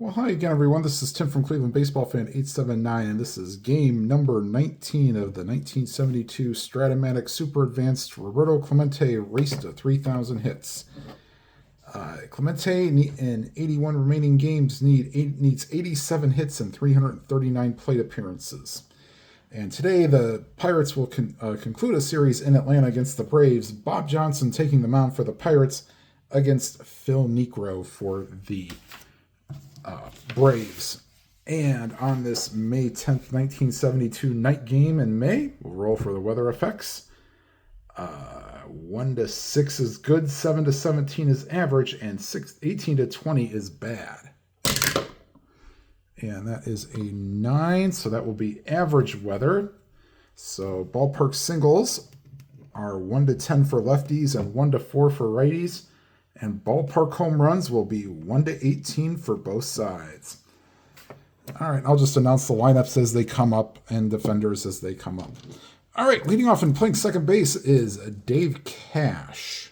Well, hi again, everyone. This is Tim from Cleveland Baseball Fan 879, and this is game number 19 of the 1972 Strat Super Advanced Roberto Clemente Race to 3,000 Hits. Clemente, in 81 remaining games, needs 87 hits and 339 plate appearances. And today, the Pirates will conclude a series in Atlanta against the Braves. Bob Johnson taking the mound for the Pirates against Phil Niekro for the Braves. And on this May 10th, 1972 night game in May, we'll roll for the weather effects. 1 to 6 is good, 7 to 17 is average, and 18 to 20 is bad. And that is a 9, so that will be average weather. So ballpark singles are 1 to 10 for lefties and 1 to 4 for righties. And ballpark home runs will be 1 to 18 for both sides. All right, I'll just announce the lineups as they come up and defenders as they come up. All right, leading off and playing second base is Dave Cash.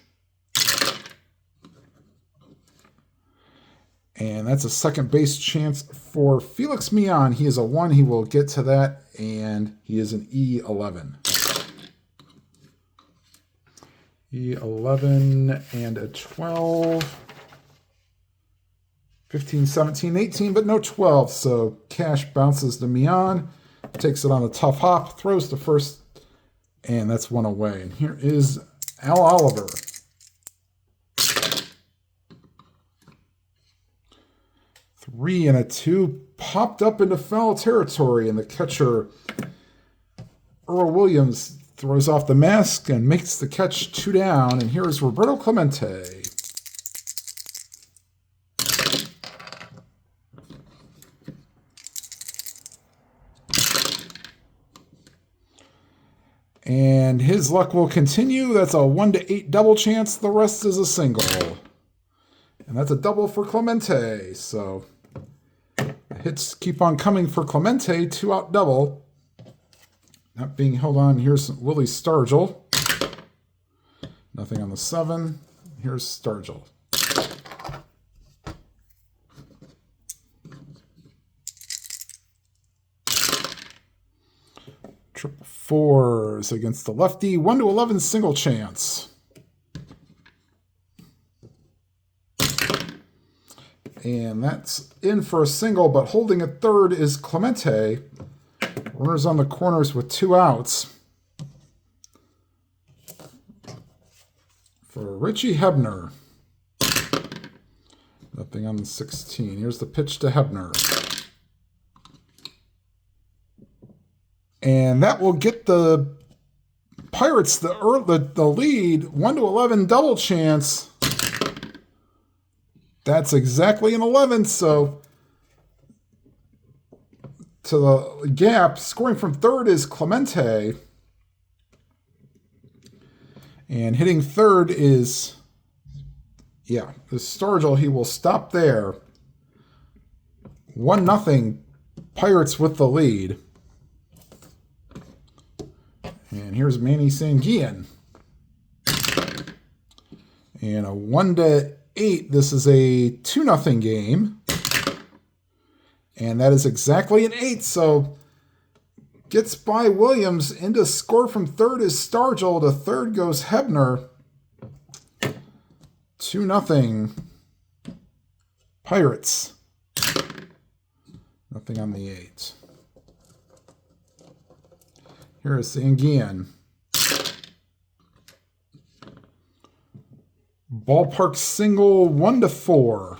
And that's a second base chance for Felix Millan. He is a 1. He will get to that, and he is an E11. E11 and a 12. 15, 17, 18, but no 12. So Cash bounces to Millan, takes it on a tough hop, throws to first, and that's 1 away. And here is Al Oliver. Three and a 2 popped up into foul territory, and the catcher, Earl Williams, throws off the mask and makes the catch 2 down. And here is Roberto Clemente. And his luck will continue. That's a 1 to 8 double chance. The rest is a single. And that's a double for Clemente. So the hits keep on coming for Clemente. 2-out double. Not being held on. Here's Willie Stargell. Nothing on the 7. Here's Stargell. Triple fours against the lefty. 1 to 11 single chance. And that's in for a single, but holding at third is Clemente. Runners on the corners with 2 outs. For Richie Hebner. Nothing on the 16. Here's the pitch to Hebner. And that will get the Pirates the lead. 1 to 11 double chance. That's exactly an 11. So to the gap, scoring from third is Clemente. And hitting third is, Stargell. He will stop there. 1-0 Pirates with the lead. And here's Manny Sanguillen. And a 1 to 8. This is a 2-0 game. And that is exactly an 8. So gets by Williams. Into score from third is Stargell. To third goes Hebner. 2-0 Pirates. Nothing on the 8. Here is Sanguillen. Ballpark single 1 to 4.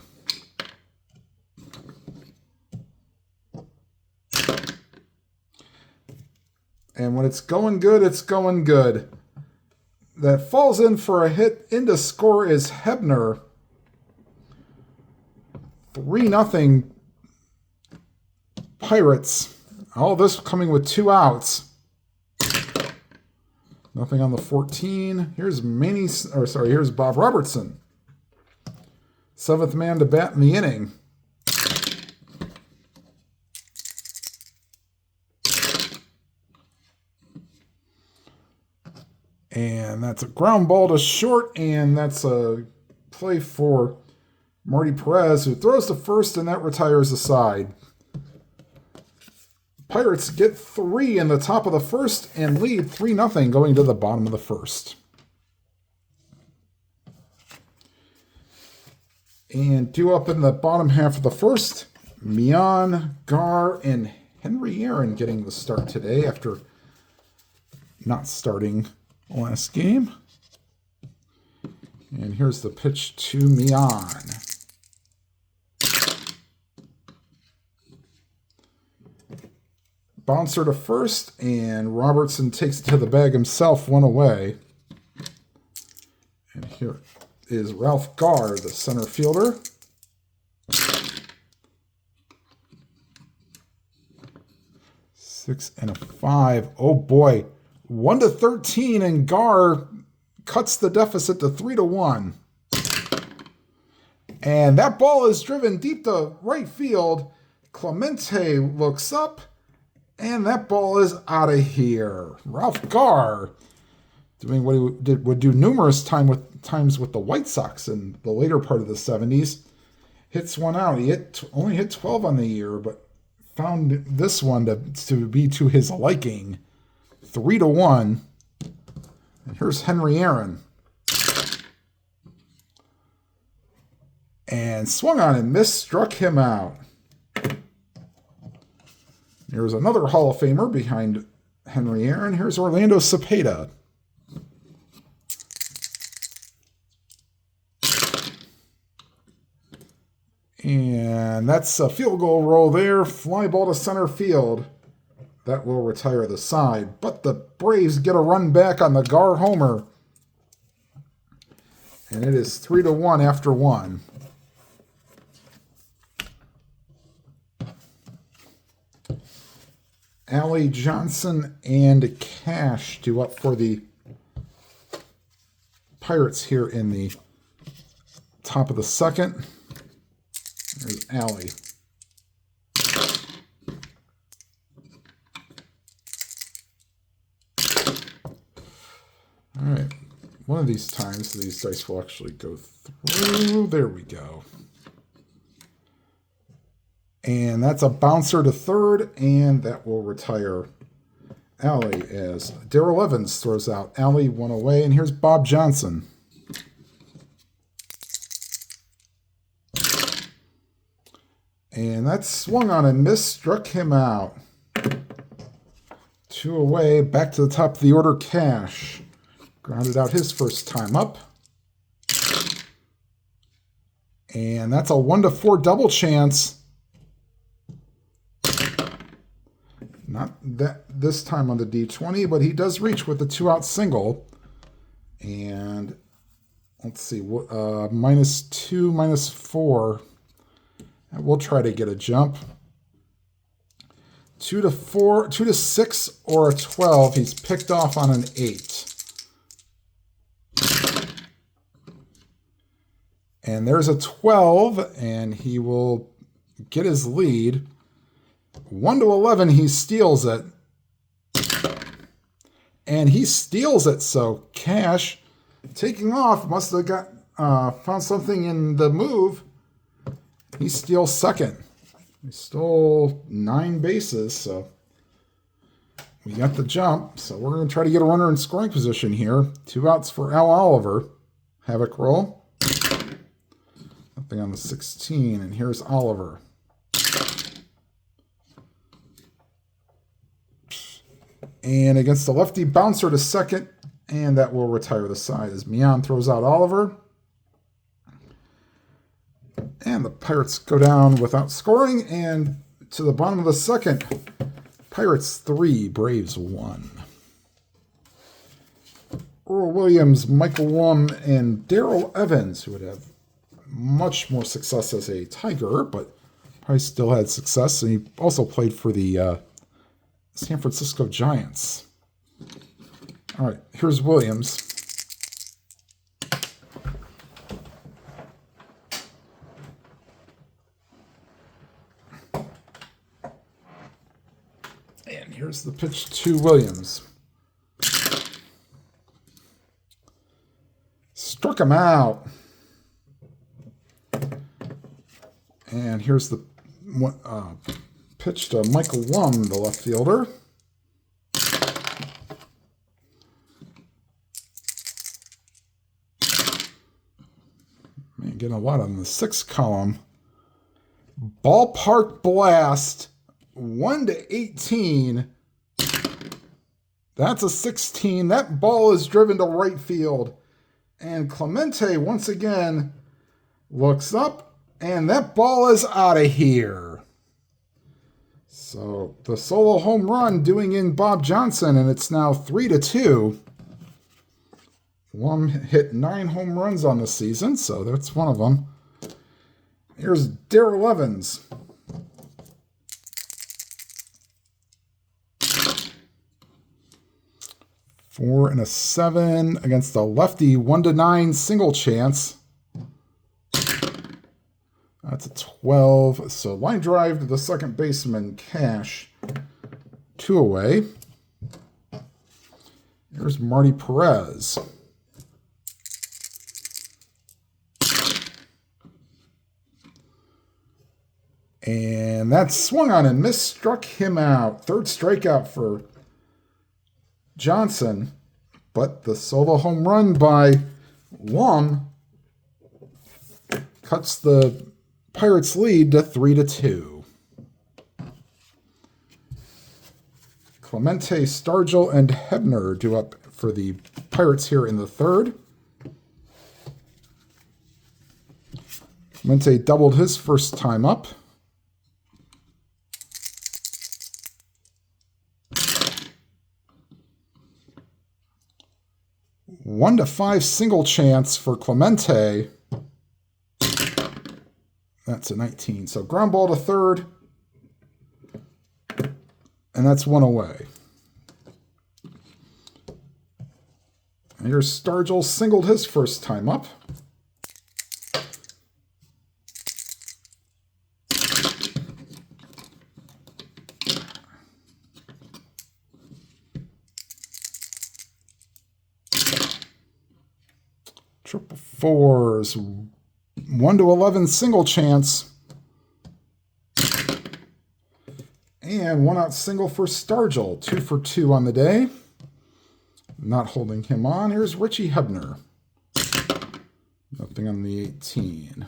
And when it's going good, it's going good. That falls in for a hit. Into score is Hebner. 3-0 Pirates. All this coming with 2 outs. Nothing on the 14. Here's here's Bob Robertson. 7th man to bat in the inning. And that's a ground ball to short, and that's a play for Marty Perez, who throws to first, and that retires the side. Pirates get 3 in the top of the first and lead 3-0 going to the bottom of the first. And due up in the bottom half of the first, Mian, Gar, and Henry Aaron getting the start today after not starting last game. And here's the pitch to Mian. Bouncer to first, and Robertson takes it to the bag himself, 1 away. And here is Ralph Garr, the center fielder. Six and a 5. Oh boy. 1-13, and Garr cuts the deficit to 3-1. And that ball is driven deep to right field. Clemente looks up, and that ball is out of here. Ralph Garr doing what he would do numerous times with the White Sox in the later part of the 70s. Hits one out. He only hit 12 on the year, but found this one to be to his liking. 3-1. And here's Henry Aaron. And swung on and missed, struck him out. Here's another Hall of Famer behind Henry Aaron. Here's Orlando Cepeda. And that's a field goal roll there. Fly ball to center field. That will retire the side. But the Braves get a run back on the Garr homer. And it is 3-1 after 1. Allie, Johnson, and Cash due up for the Pirates here in the top of the second. There's Allie. All right. One of these times, these dice will actually go through. There we go. And that's a bouncer to third, and that will retire Allie as Darrell Evans throws out Allie, 1 away. And here's Bob Johnson. And that swung on and missed, struck him out. 2 away, back to the top of the order, Cash. Grounded out his first time up. And that's a 1-4 double chance. Not that this time on the D20, but he does reach with the 2-out single. And let's see, -2, -4. We'll try to get a jump. 2-4, 2-6, or a 12. He's picked off on an 8. And there's a 12, and he will get his lead. 1-11, he steals it. And he steals it, so Cash, taking off, must have got found something in the move. He steals second. He stole 9 bases, so we got the jump. So we're going to try to get a runner in scoring position here. 2 outs for Al Oliver. Havoc roll. Nothing on the 16, and here's Oliver. And against the lefty, bouncer to second, and that will retire the side as Mian throws out Oliver. And the Pirates go down without scoring, and to the bottom of the second, Pirates 3, Braves 1. Earl Williams, Michael Lum, and Darrell Evans, who would have much more success as a Tiger, but probably still had success. And he also played for the San Francisco Giants. All right, here's Williams. And here's the pitch to Williams. Struck him out. And here's the pitch to Michael Lum, the left fielder. Man, getting a lot on the 6th column. Ballpark blast, 1/18. That's a 16. That ball is driven to right field. And Clemente, once again, looks up, and that ball is out of here. So the solo home run doing in Bob Johnson, and it's now 3-2. Lum hit 9 home runs on the season, so that's one of them. Here's Darrell Evans. Four and a 7 against the lefty, 1-9 single chance. That's a 12. So line drive to the second baseman, Cash. 2 away. Here's Marty Perez. And that swung on and missed, struck him out. 3rd strikeout for Johnson, but the solo home run by Lum cuts the Pirates' lead to 3-2. Clemente, Stargell, and Hebner due up for the Pirates here in the 3rd. Clemente doubled his first time up. 1-5 single chance for Clemente. That's a 19. So ground ball to 3rd. And that's 1 away. And here's Stargell, singled his first time up. Triple fours, 1-11 single chance. And 1-out single for Stargell, 2 for 2 on the day. Not holding him on. Here's Richie Hebner. Nothing on the 18.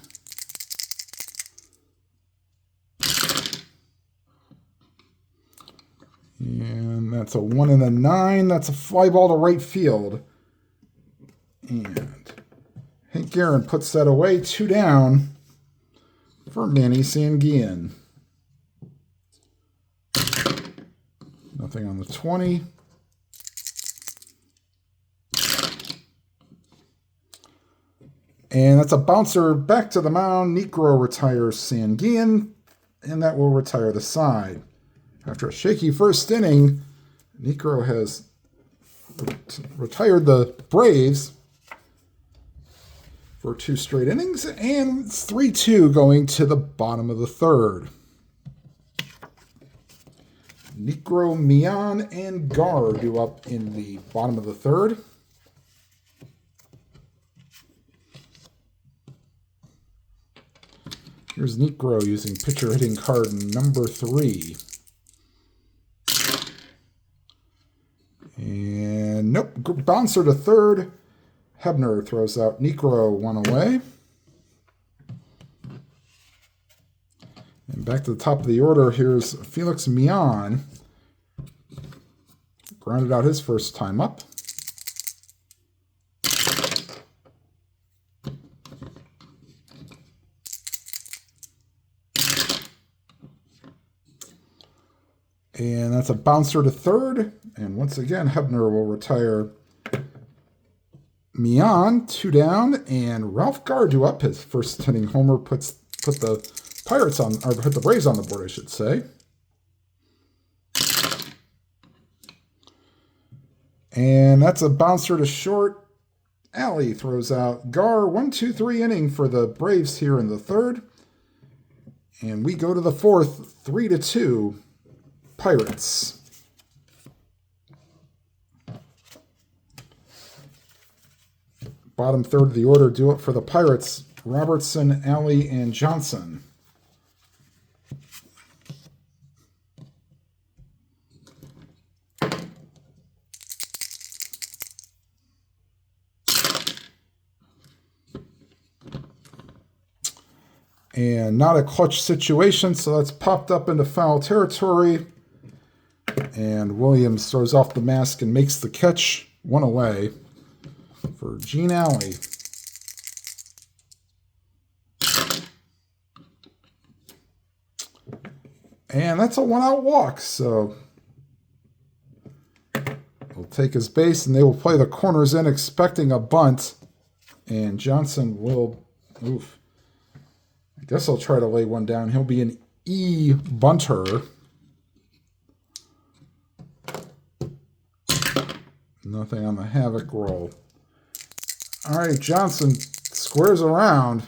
And that's a 1 and a 9. That's a fly ball to right field. And Hank Aaron puts that away, 2 down for Manny Sanguillen. Nothing on the 20. And that's a bouncer back to the mound. Negro retires Sanguillen, and that will retire the side. After a shaky first inning, Negro has retired the Braves for 2 straight innings, and it's 3-2 going to the bottom of the 3rd. Negro, Mian, and Gar due up in the bottom of the 3rd. Here's Negro using pitcher hitting card number 3. And nope, bouncer to 3rd. Hebner throws out Negro, 1 away. And back to the top of the order, here's Felix Mian. Grounded out his first time up. And that's a bouncer to 3rd. And once again, Hebner will retire Mian, 2 down, and Ralph Gar due up his first inning homer, put the Pirates on, or put the Braves on the board, I should say. And that's a bouncer to short. Alley throws out Gar, 1-2-3 inning for the Braves here in the 3rd. And we go to the 4th, 3-2 Pirates. Bottom 3rd of the order, do it for the Pirates. Robertson, Alley, and Johnson. And not a clutch situation, so that's popped up into foul territory. And Williams throws off the mask and makes the catch. One away for Gene Alley. And that's a one-out walk, so he'll take his base, and they will play the corners in, expecting a bunt. And Johnson will, I guess I'll try to lay one down. He'll be an E bunter. Nothing on the havoc roll. All right, Johnson squares around.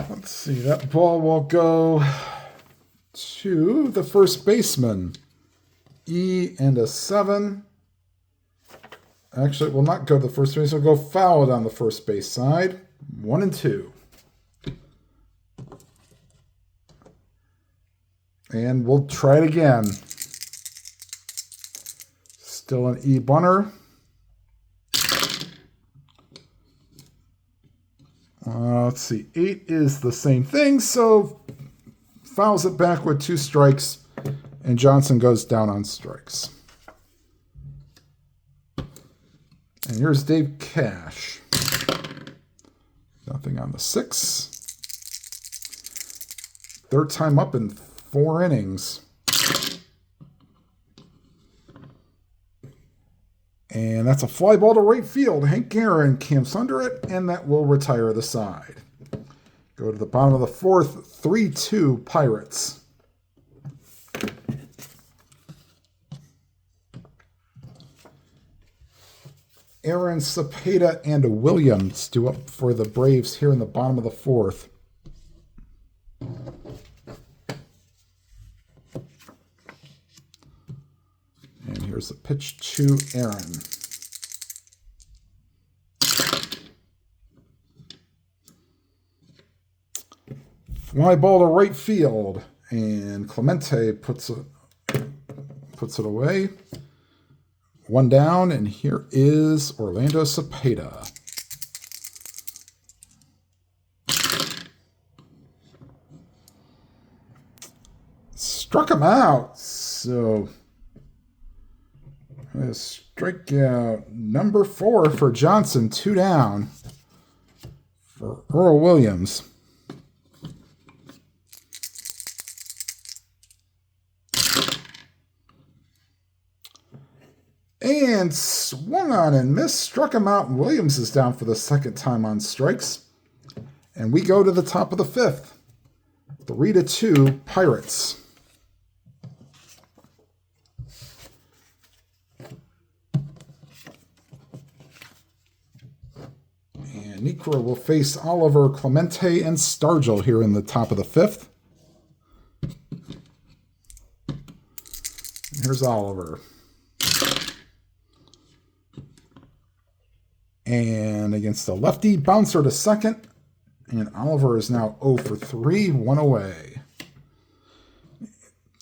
Let's see, that ball will go to the first baseman. E and a 7. Actually, it will not go to the first base. It'll go foul on the first base side. 1 and 2. And we'll try it again. Still an E bunter. Let's see. 8 is the same thing, so fouls it back with 2 strikes, and Johnson goes down on strikes. And here's Dave Cash. Nothing on the 6. Third time up in 4 innings. And that's a fly ball to right field. Hank Aaron camps under it, and that will retire the side. Go to the bottom of the 4th, 3-2 Pirates. Aaron, Cepeda, and Williams do up for the Braves here in the bottom of the 4th. And here's a pitch to Aaron. Fly ball to right field, and Clemente puts it away. 1 down, and here is Orlando Cepeda. Struck him out, so strikeout number 4 for Johnson. 2 down for Earl Williams. And swung on and missed, struck him out, and Williams is down for the 2nd time on strikes. And we go to the top of the 5th. 3-2 Pirates. And Necro will face Oliver, Clemente, and Stargell here in the top of the 5th. And here's Oliver. And against the lefty, bouncer to 2nd. And Oliver is now 0 for 3, 1 away.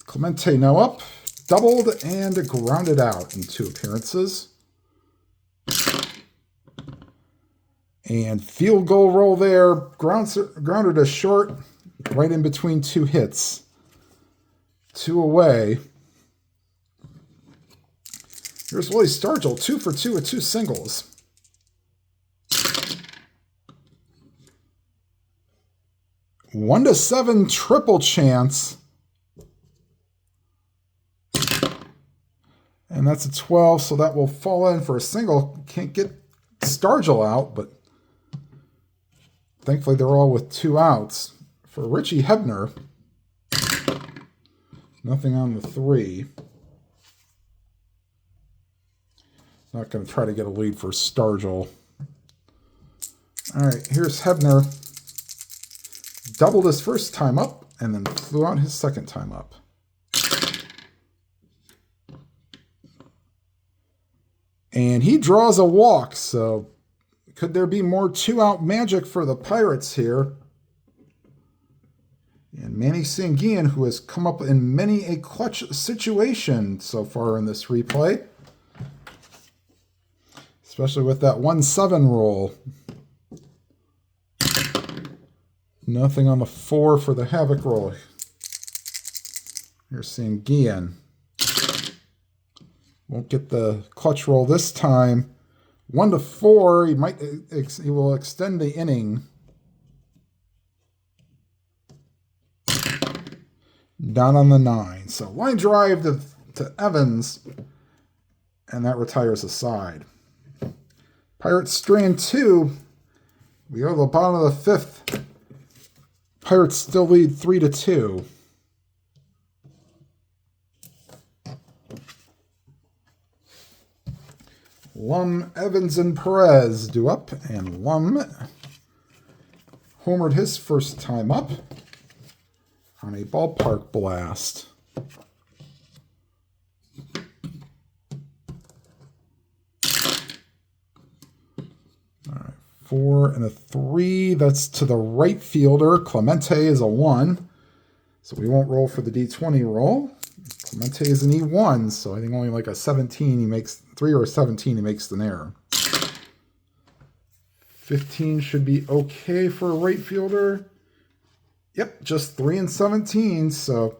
Clemente now up, doubled, and grounded out in 2 appearances. And field goal roll there, grounded to short, right in between 2 hits. 2 away. Here's Willie Stargell, 2 for 2 with 2 singles. One to 7 triple chance. And that's a 12, so that will fall in for a single. Can't get Stargell out, but thankfully they're all with 2 outs. For Richie Hebner, nothing on the 3. Not going to try to get a lead for Stargell. All right, here's Hebner. Doubled his first time up, and then flew out his 2nd time up. And he draws a walk, so could there be more 2-out magic for the Pirates here? And Manny Sanguian, who has come up in many a clutch situation so far in this replay. Especially with that 1-7 roll. Nothing on the 4 for the Havoc roll. Here's Sanguian. Won't get the clutch roll this time. 1-4. He will extend the inning. Down on the 9. So line drive to Evans. And that retires a side. Pirates strand 2. We go to the bottom of the 5th. Pirates still lead 3-2. Lum, Evans, and Perez do up, and Lum homered his first time up on a ballpark blast. All right, 4 and a 3. That's to the right fielder. Clemente is a 1, so we won't roll for the D20 roll. Clemente is an E1, so I think only like a 17 he makes, 3 or a 17 he makes an error. 15 should be okay for a right fielder. Yep, just 3 and 17, so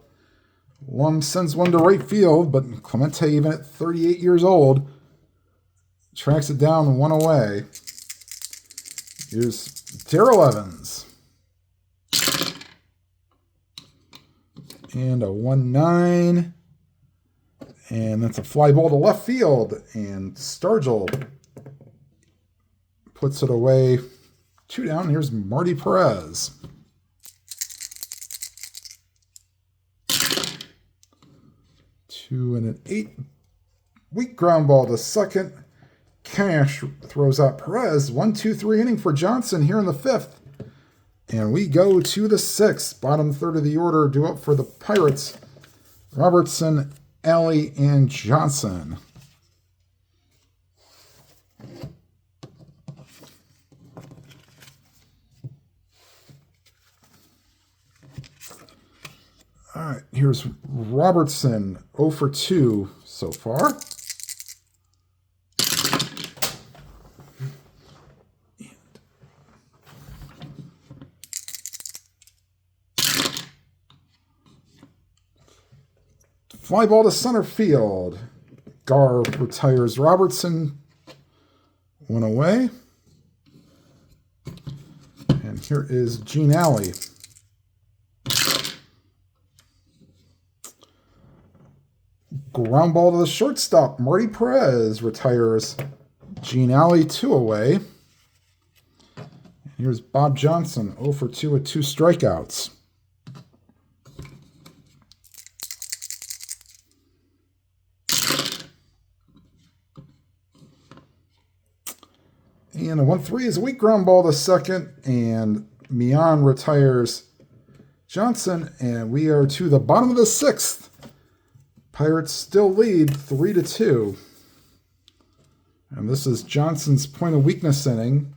Lum sends one to right field, but Clemente, even at 38 years old, tracks it down 1 away. Here's Darrell Evans. And a 1-9. And that's a fly ball to left field. And Stargell puts it away. 2 down. Here's Marty Perez. Two and an 8. Weak ground ball to second. Cash throws out Perez. 1-2-3 inning for Johnson here in the 5th. And we go to the 6th. Bottom third of the order. Due up for the Pirates. Robertson, Alley, and Johnson. All right, here's Robertson, 0 for 2 so far. Fly ball to center field. Gar retires Robertson. 1 away. And here is Gene Alley. Ground ball to the shortstop. Marty Perez retires Gene Alley. 2 away. Here's Bob Johnson, 0 for 2 with 2 strikeouts. And a 1-3 is a weak ground ball to second, and Mian retires Johnson, and we are to the bottom of the 6th. Pirates still lead 3-2. And this is Johnson's point of weakness inning.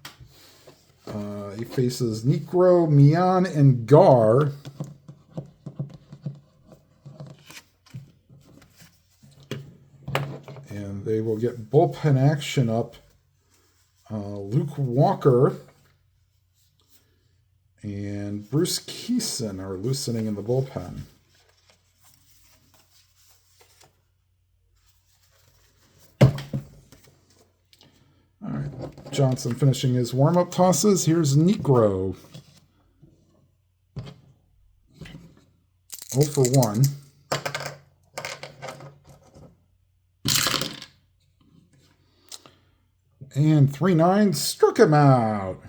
He faces Necro, Mian, and Gar. And they will get bullpen action up. Luke Walker and Bruce Keeson are loosening in the bullpen. All right, Johnson finishing his warm-up tosses. Here's Necro. 0 for 1. And 3-9 struck him out.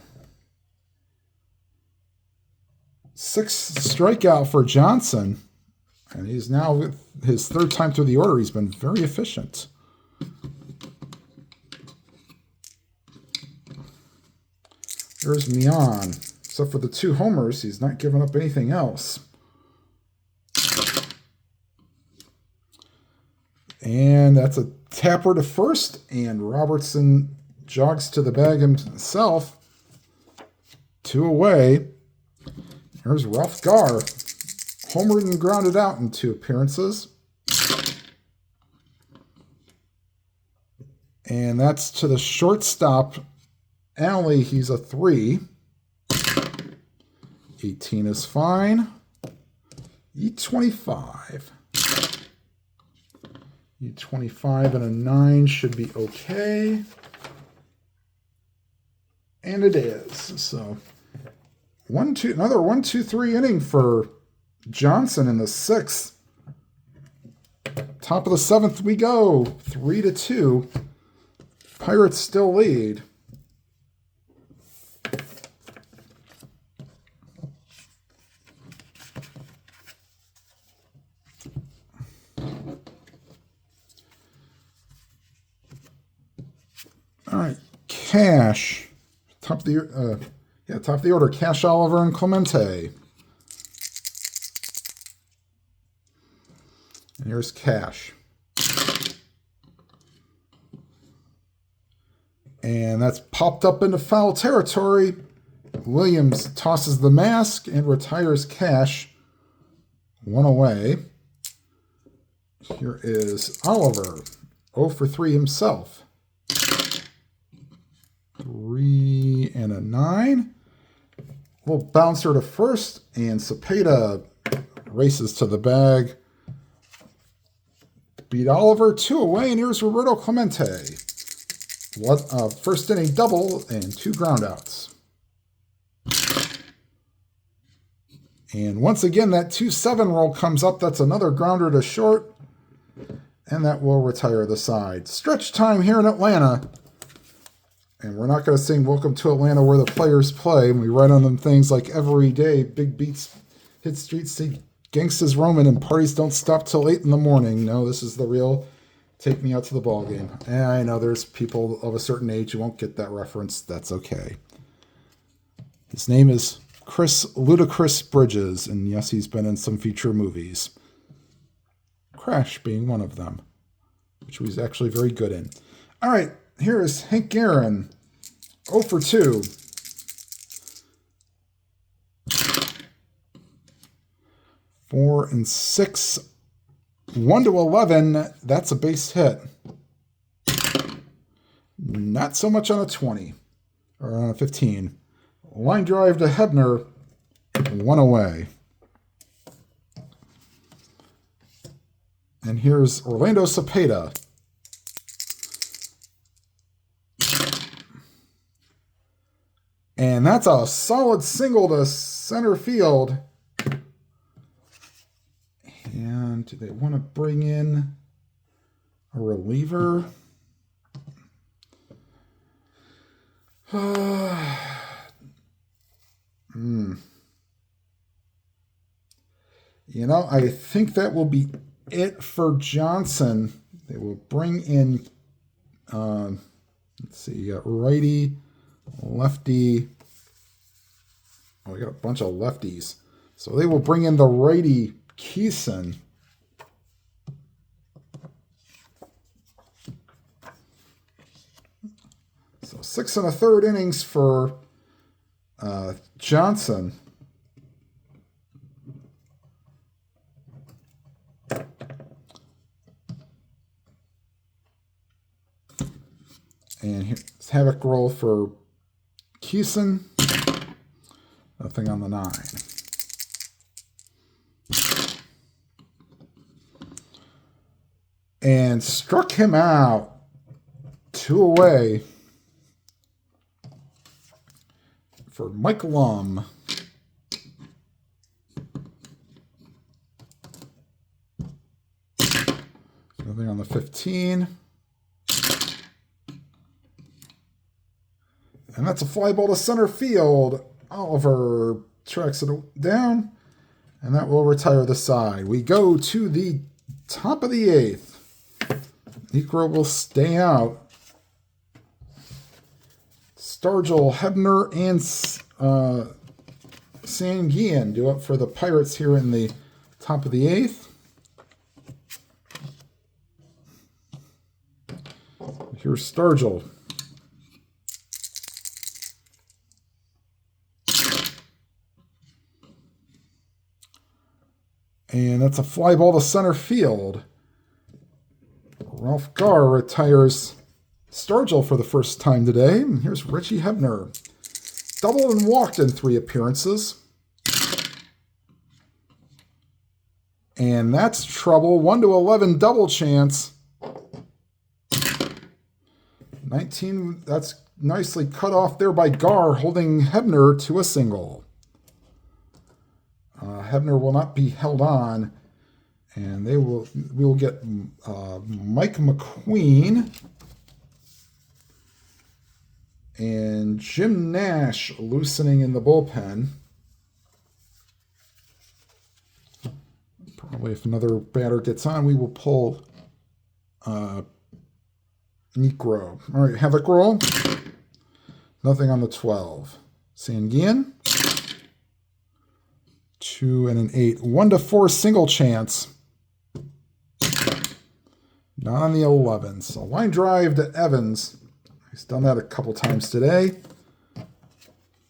6th strikeout for Johnson. And he's now, with his 3rd time through the order, he's been very efficient. There's Mian. Except for the 2 homers, he's not giving up anything else. And that's a tapper to first, and Robertson jogs to the bag himself. 2 away. Here's Ralph Gar. homered and grounded out in 2 appearances. And that's to the shortstop, Alley. He's a 3. 18 is fine. E25. E25 and a 9 should be okay. And it is. So another 1-2-3 inning for Johnson in the 6th. Top of the 7th we go. 3-2. Pirates still lead. All right, Cash. Top of the order. Cash, Oliver, and Clemente. And here's Cash. And that's popped up into foul territory. Williams tosses the mask and retires Cash. 1 away. Here is Oliver. 0 for 3 himself. 3 and a 9. Little bouncer to first, and Cepeda races to the bag. Beat Oliver 2 away, and here's Roberto Clemente. First inning double and 2 groundouts. And once again, that 2-7 roll comes up. That's another grounder to short, and that will retire the side. Stretch time here in Atlanta. And we're not going to sing Welcome to Atlanta where the players play. And we write on them things like every day, big beats hit streets, see gangsters roaming, and parties don't stop till 8 in the morning. No, this is the real take me out to the ball game. And I know there's people of a certain age who won't get that reference. That's okay. His name is Chris Ludacris Bridges. And yes, he's been in some feature movies. Crash being one of them, which he was actually very good in. All right. Here is Hank Aaron, 0 for 2. Four and 6, 1-11. That's a base hit. Not so much on a 20 or on a 15. Line drive to Hebner, 1 away. And here's Orlando Cepeda. And that's a solid single to center field. And do they want to bring in a reliever? You know, I think that will be it for Johnson. They will bring in, let's see, you got righty, lefty. Oh, we got a bunch of lefties. So they will bring in the righty Keeson. So 6 1/3 innings for Johnson. And here's Havoc roll for Keeson. Nothing on the 9. And struck him out. 2 away for Mike Lum. Nothing on the 15. And that's a fly ball to center field. Oliver tracks it down, and that will retire the side. We go to the top of the 8th. Negro will stay out. Stargell, Hebner, and Sanguian do up for the Pirates here in the top of the 8th. Here's Stargell. And that's a fly ball to center field. Ralph Garr retires Stargell for the first time today. And here's Richie Hebner. Doubled and walked in 3 appearances. And that's trouble. 1-11 double chance. 19, that's nicely cut off there by Garr, holding Hebner to a single. Hebner will not be held on, and we will get Mike McQueen and Jim Nash loosening in the bullpen. Probably if another batter gets on, we will pull Negro. All right, Havoc roll. Nothing on the 12. Sanguian. 2 and an 8. 1-4 single chance. Not on the 11. So line drive to Evans. He's done that a couple times today.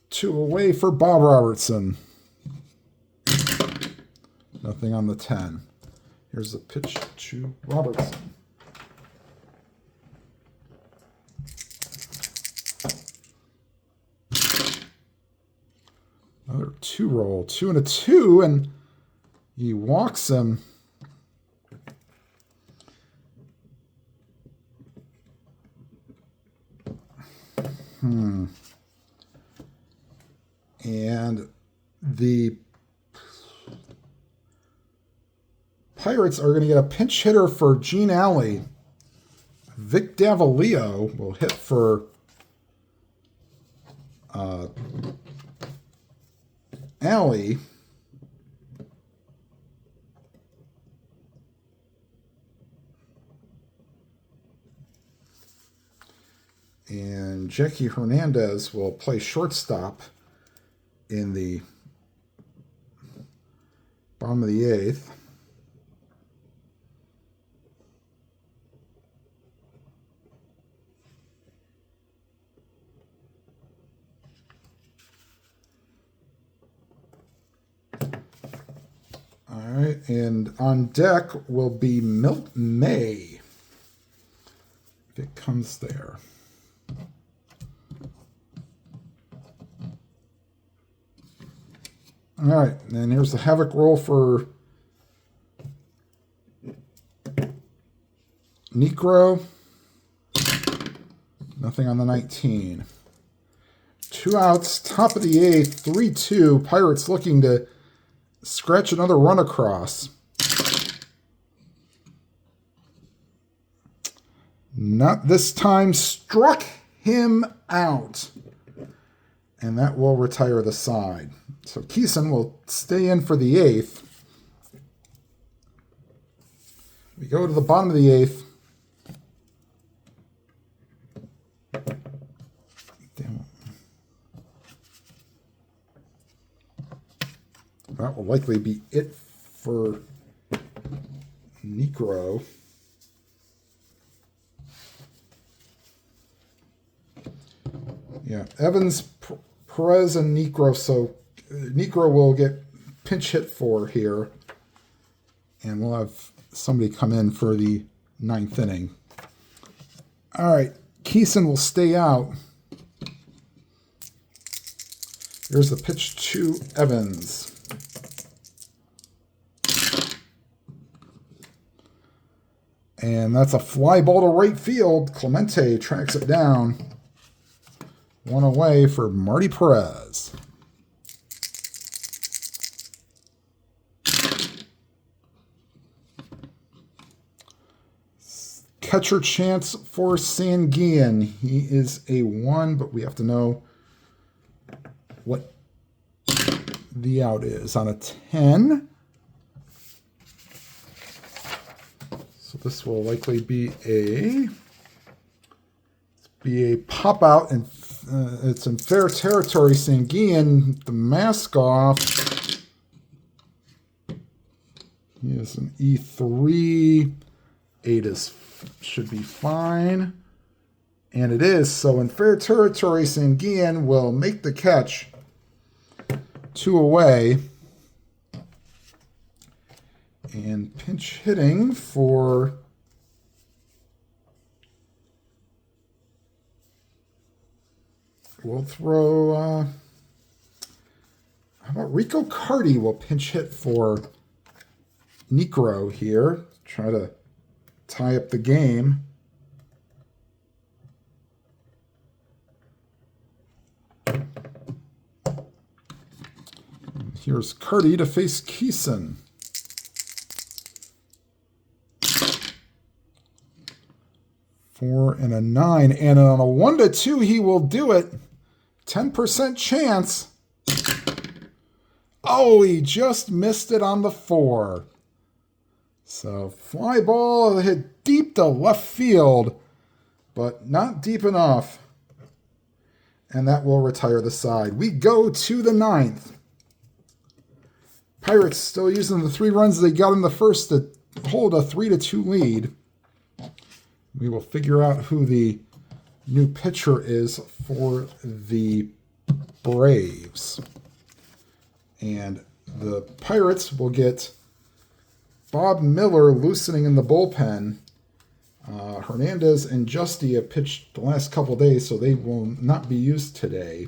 2 away for Bob Robertson. Nothing on the 10. Here's the pitch to Robertson. Another 2 roll. 2 and a 2, and he walks him. And the Pirates are going to get a pinch hitter for Gene Alley. Vic Davalillo will hit for Alley. And Jackie Hernandez will play shortstop in the bottom of the 8th. All right, and on deck will be Milt May, if it comes there. All right, and here's the Havoc roll for Necro. Nothing on the 19. 2 outs, top of the 8th, 3-2. Pirates looking to scratch another run across. Not this time. Struck him out. And that will retire the side. So Keeson will stay in for the 8th. We go to the bottom of the 8th. That will likely be it for Necro. Yeah, Evans, Perez, and Necro. So Necro will get pinch hit for here. And we'll have somebody come in for the 9th inning. All right, Keeson will stay out. Here's the pitch to Evans. And that's a fly ball to right field. Clemente tracks it down. 1 away for Marty Perez. Catcher chance for Sanguian. He is a 1, but we have to know what the out is on a 10. So this will likely be a pop out, and it's in fair territory. Sanguian, the mask off. He is an E3. 8 should be fine. And it is. So in fair territory, Sanguian will make the catch. 2 away. And pinch hitting for we'll throw how about Rico Carty will pinch hit for Necro here. Try to tie up the game. And here's Carty to face Keeson. 4 and a 9, and on a 1 to 2 he will do it. 10% chance. Oh, he just missed it on the 4. So fly ball hit deep to left field, but not deep enough. And that will retire the side. We go to the 9th. Pirates still using the 3 runs they got in the first to hold a 3 to 2 lead. We will figure out who the new pitcher is for the Braves. And the Pirates will get Bob Miller loosening in the bullpen. Hernandez and Justy have pitched the last couple days, so they will not be used today.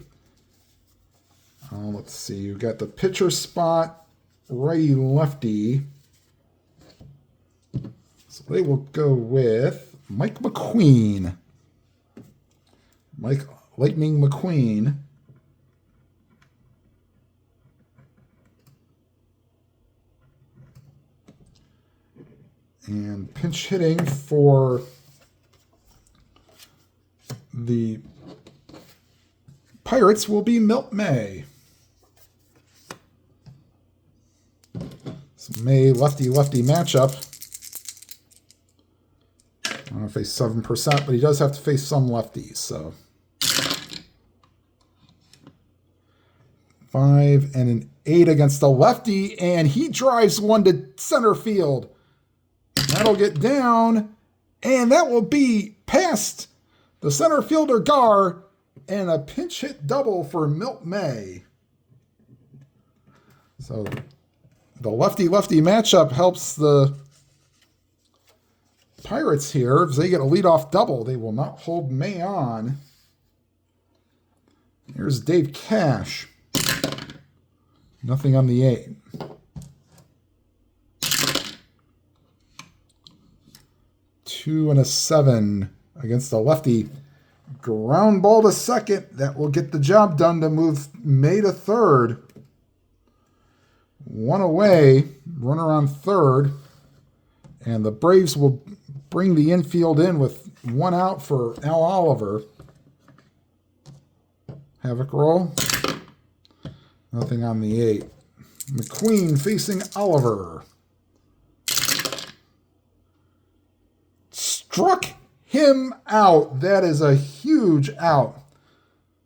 Let's see. You've got the pitcher spot, righty-lefty. So they will go with Mike McQueen. Mike Lightning McQueen. And pinch hitting for the Pirates will be Milt May. So May lefty-lefty matchup. I don't face 7%, but he does have to face some lefties, so. 5 and an 8 against the lefty, and he drives one to center field. That'll get down, and that will be past the center fielder Gar, and a pinch hit double for Milt May. So the lefty-lefty matchup helps the Pirates here. If they get a leadoff double, they will not hold May on. Here's Dave Cash. Nothing on the 8. Two and a 7 against the lefty. Ground ball to second. That will get the job done to move May to third. 1 away. Runner on third. And the Braves will bring the infield in with 1 out for Al Oliver. Havoc roll. Nothing on the 8. McQueen facing Oliver. Struck him out. That is a huge out.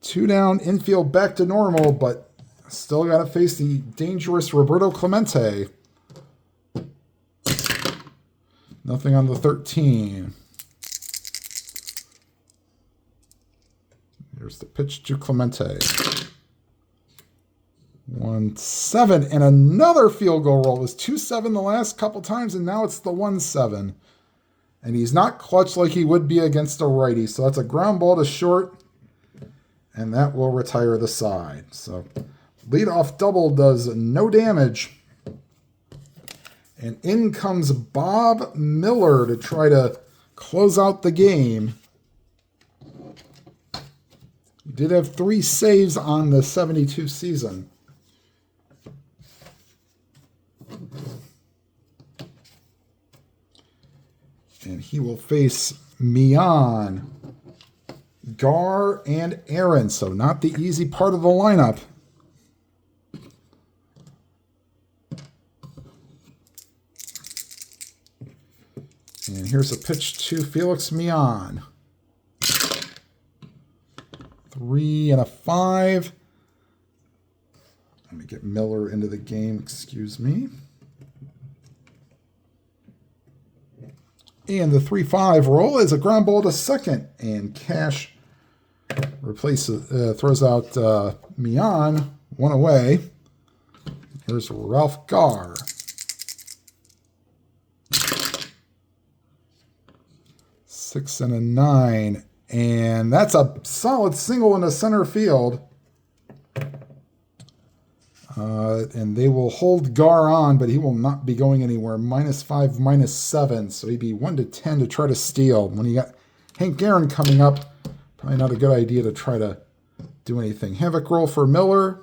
2 down, infield back to normal, but still got to face the dangerous Roberto Clemente. Nothing on the 13. Here's the pitch to Clemente. 1-7, and another field goal roll. It was 2-7 the last couple times, and now it's the 1-7. And he's not clutched like he would be against a righty. So that's a ground ball to short, and that will retire the side. So leadoff double does no damage. And in comes Bob Miller to try to close out the game. He did have 3 saves on the 72 season. And he will face Mian, Gar, and Aaron. So not the easy part of the lineup. And here's a pitch to Felix Mian. 3 and a 5. Let me get Miller into the game, excuse me. And the 3-5 roll is a ground ball to second. And Cash throws out Mian, 1 away. Here's Ralph Gar. 6 and a 9. And that's a solid single in the center field. And they will hold Gar on, but he will not be going anywhere. -5, -7. So he'd be 1 to 10 to try to steal. When you got Hank Aaron coming up, probably not a good idea to try to do anything. Havoc roll for Miller.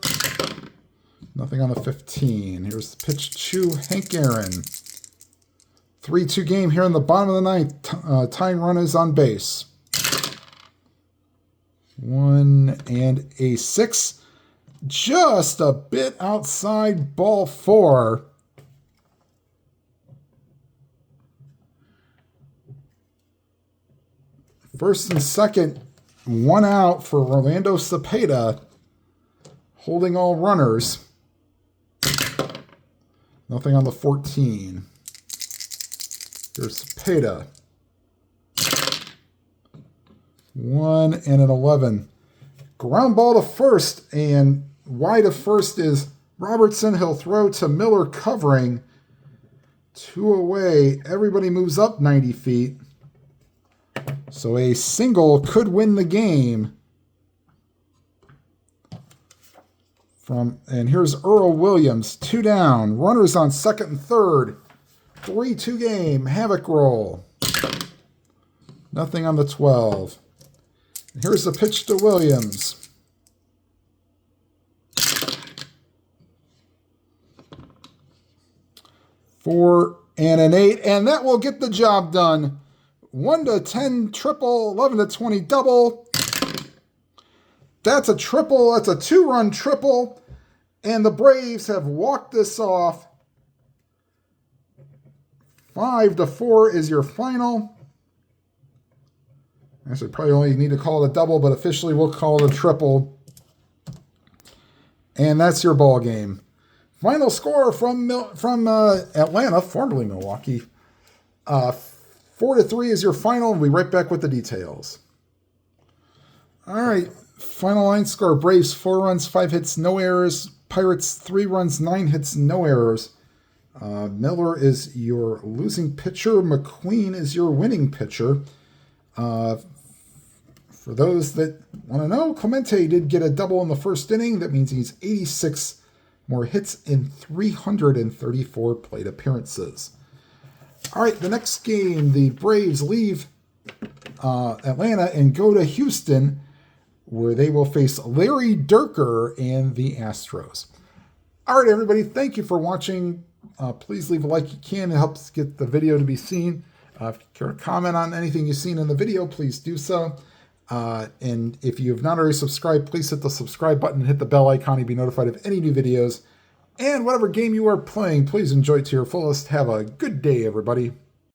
Nothing on the 15. Here's the pitch to Hank Aaron. 3-2 game here in the bottom of the ninth. Tying run is on base. 1 and a 6. Just a bit outside ball 4. First and second, 1 out for Orlando Cepeda, holding all runners. Nothing on the 14. Here's Cepeda. 1 and an 11. Ground ball to first, and wide of first is Robertson. He'll throw to Miller covering. 2 away. Everybody moves up 90 feet. So a single could win the game. And here's Earl Williams. 2 down. Runners on second and third. 3-2 game. Havoc roll. Nothing on the 12. And here's the pitch to Williams. 4 and an 8. And that will get the job done. 1 to 10 triple, 11 to 20 double. That's a triple. That's a 2-run triple. And the Braves have walked this off. 5 to 4 is your final. Actually, probably only need to call it a double, but officially we'll call it a triple. And that's your ball game. Final score from Atlanta, formerly Milwaukee. 4 to 3 is your final. We'll be right back with the details. All right. Final line score. Braves 4 runs, 5 hits, no errors. Pirates 3 runs, 9 hits, no errors. Miller is your losing pitcher. McQueen is your winning pitcher. For those that want to know, Clemente did get a double in the first inning. That means he's 86 more hits in 334 plate appearances. All right, the next game, the Braves leave Atlanta and go to Houston, where they will face Larry Dierker and the Astros. All right, everybody, thank you for watching. Please leave a like you can. It helps get the video to be seen. If you care to comment on anything you've seen in the video, please do so. And if you have not already subscribed, please hit the subscribe button and hit the bell icon to be notified of any new videos. And whatever game you are playing, please enjoy it to your fullest. Have a good day, everybody.